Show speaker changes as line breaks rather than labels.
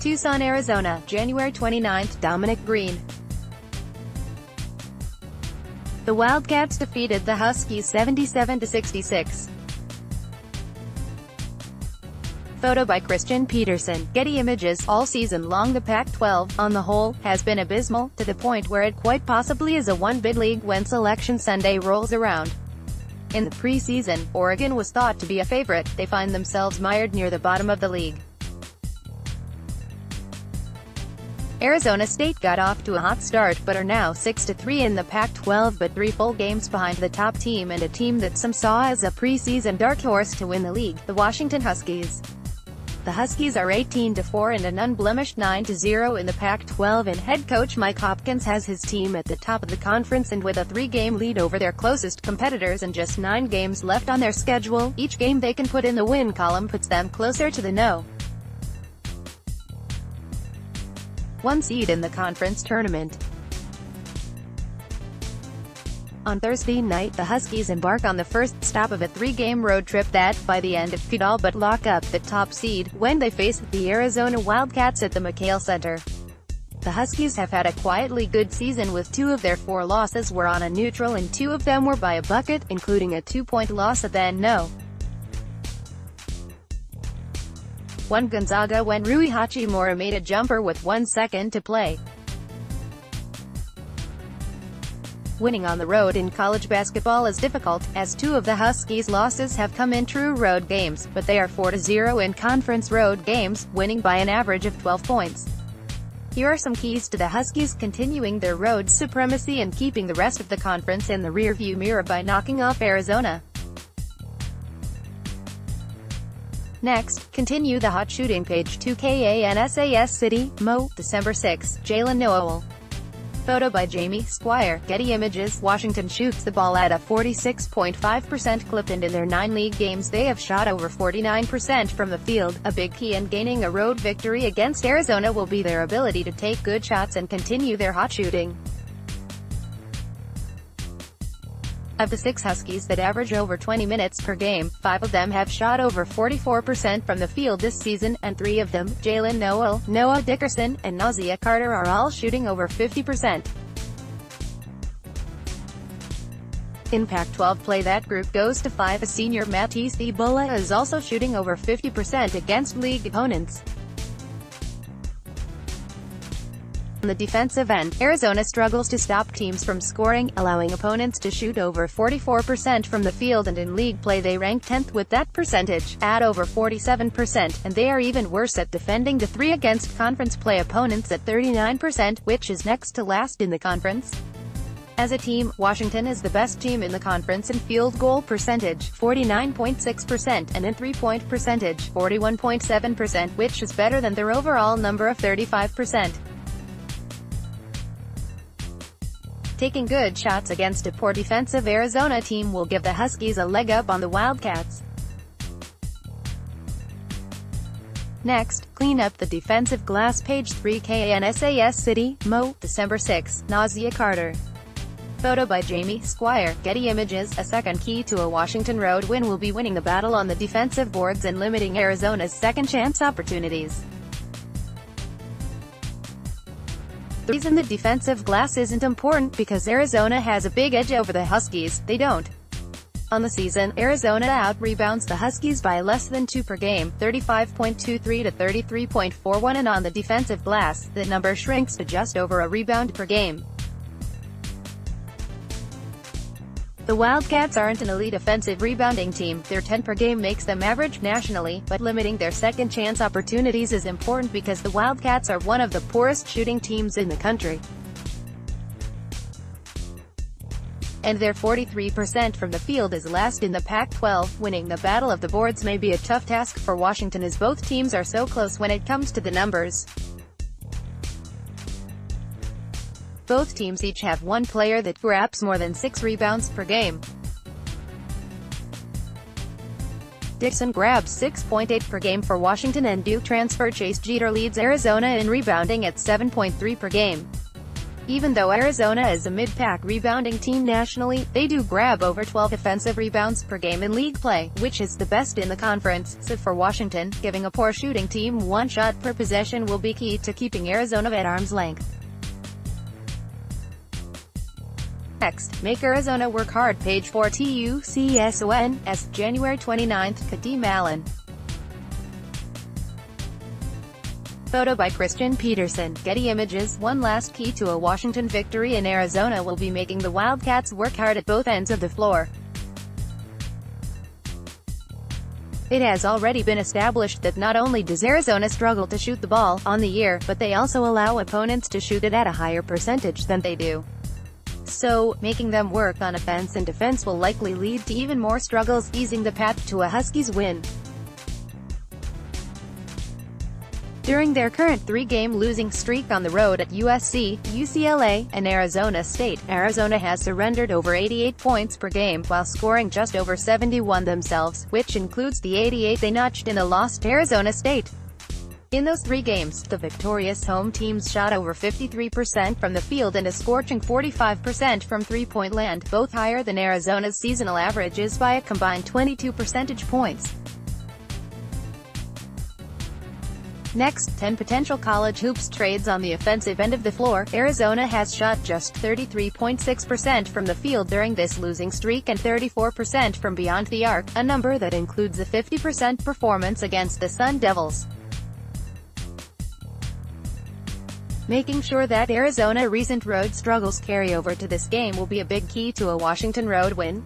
Tucson, Arizona, January 29. Dominic Green. The Wildcats defeated the Huskies 77-66. Photo by Christian Petersen. Getty Images. All season long the Pac-12, on the whole, has been abysmal, to the point where it quite possibly is a one-bid league when Selection Sunday rolls around. In the preseason, Oregon was thought to be a favorite. They find themselves mired near the bottom of the league. Arizona State got off to a hot start, but are now 6-3 in the Pac-12, but 3 full games behind the top team and a team that some saw as a preseason dark horse to win the league, the Washington Huskies. The Huskies are 18-4 and an unblemished 9-0 in the Pac-12, and head coach Mike Hopkins has his team at the top of the conference and with a 3-game lead over their closest competitors and just 9 games left on their schedule. Each game they can put in the win column puts them closer to the No. 1 seed in the conference tournament. On Thursday night, the Huskies embark on the first stop of a 3-game road trip that, by the end, could all but lock up the top seed, when they face the Arizona Wildcats at the McKale Center. The Huskies have had a quietly good season, with 2 of their 4 losses were on a neutral and 2 of them were by a bucket, including a 2-point loss at the No. 1 Gonzaga when Rui Hachimura made a jumper with 1 second to play. Winning on the road in college basketball is difficult, as 2 of the Huskies' losses have come in true road games, but they are 4-0 in conference road games, winning by an average of 12 points. Here are some keys to the Huskies continuing their road supremacy and keeping the rest of the conference in the rearview mirror by knocking off Arizona. Next, continue the hot shooting page. 2 Kansas City, Mo, December 6, Jalen Noel. Photo by Jamie Squire. Getty Images. Washington shoots the ball at a 46.5% clip, and in their 9 league games they have shot over 49% from the field. A big key in gaining a road victory against Arizona will be their ability to take good shots and continue their hot shooting. Of the 6 Huskies that average over 20 minutes per game, 5 of them have shot over 44% from the field this season, and 3 of them, Jalen Noel, Noah Dickerson, and Nausea Carter, are all shooting over 50%. In Pac-12 play, that group goes to 5. A senior Matisse Ebola is also shooting over 50% against league opponents. On the defensive end, Arizona struggles to stop teams from scoring, allowing opponents to shoot over 44% from the field, and in league play they rank 10th with that percentage, at over 47%, and they are even worse at defending the 3 against conference play opponents at 39%, which is next to last in the conference. As a team, Washington is the best team in the conference in field goal percentage, 49.6%, and in 3-point percentage, 41.7%, which is better than their overall number of 35%. Taking good shots against a poor defensive Arizona team will give the Huskies a leg up on the Wildcats. Next, clean up the defensive glass. Page 3 Kansas City, Mo, December 6, Nausea Carter. Photo by Jamie Squire. Getty Images. A second key to a Washington road win will be winning the battle on the defensive boards and limiting Arizona's second-chance opportunities. The reason the defensive glass isn't important because Arizona has a big edge over the Huskies, they don't. On the season, Arizona out-rebounds the Huskies by less than 2 per game, 35.23 to 33.41, and on the defensive glass, the number shrinks to just over a rebound per game. The Wildcats aren't an elite offensive rebounding team. Their 10 per game makes them average nationally, but limiting their second-chance opportunities is important because the Wildcats are one of the poorest shooting teams in the country. And their 43% from the field is last in the Pac-12. Winning the battle of the boards may be a tough task for Washington, as both teams are so close when it comes to the numbers. Both teams each have 1 player that grabs more than 6 rebounds per game. Dixon grabs 6.8 per game for Washington, and Duke transfer Chase Jeter leads Arizona in rebounding at 7.3 per game. Even though Arizona is a mid-pack rebounding team nationally, they do grab over 12 offensive rebounds per game in league play, which is the best in the conference. So for Washington, giving a poor shooting team one shot per possession will be key to keeping Arizona at arm's length. Next, make Arizona work hard. Page 4 Tucson, January 29, Kobi Simmons. Photo by Christian Petersen. Getty Images. One last key to a Washington victory in Arizona will be making the Wildcats work hard at both ends of the floor. It has already been established that not only does Arizona struggle to shoot the ball on the year, but they also allow opponents to shoot it at a higher percentage than they do. So, making them work on offense and defense will likely lead to even more struggles, easing the path to a Huskies win. During their current three-game losing streak on the road at USC, UCLA, and Arizona State, Arizona has surrendered over 88 points per game, while scoring just over 71 themselves, which includes the 88 they notched in a loss to Arizona State. In those three games, the victorious home teams shot over 53% from the field and a scorching 45% from three-point land, both higher than Arizona's seasonal averages by a combined 22 percentage points. Next, 10 potential college hoops trades on the offensive end of the floor. Arizona has shot just 33.6% from the field during this losing streak and 34% from beyond the arc, a number that includes a 50% performance against the Sun Devils. Making sure that Arizona's recent road struggles carry over to this game will be a big key to a Washington road win.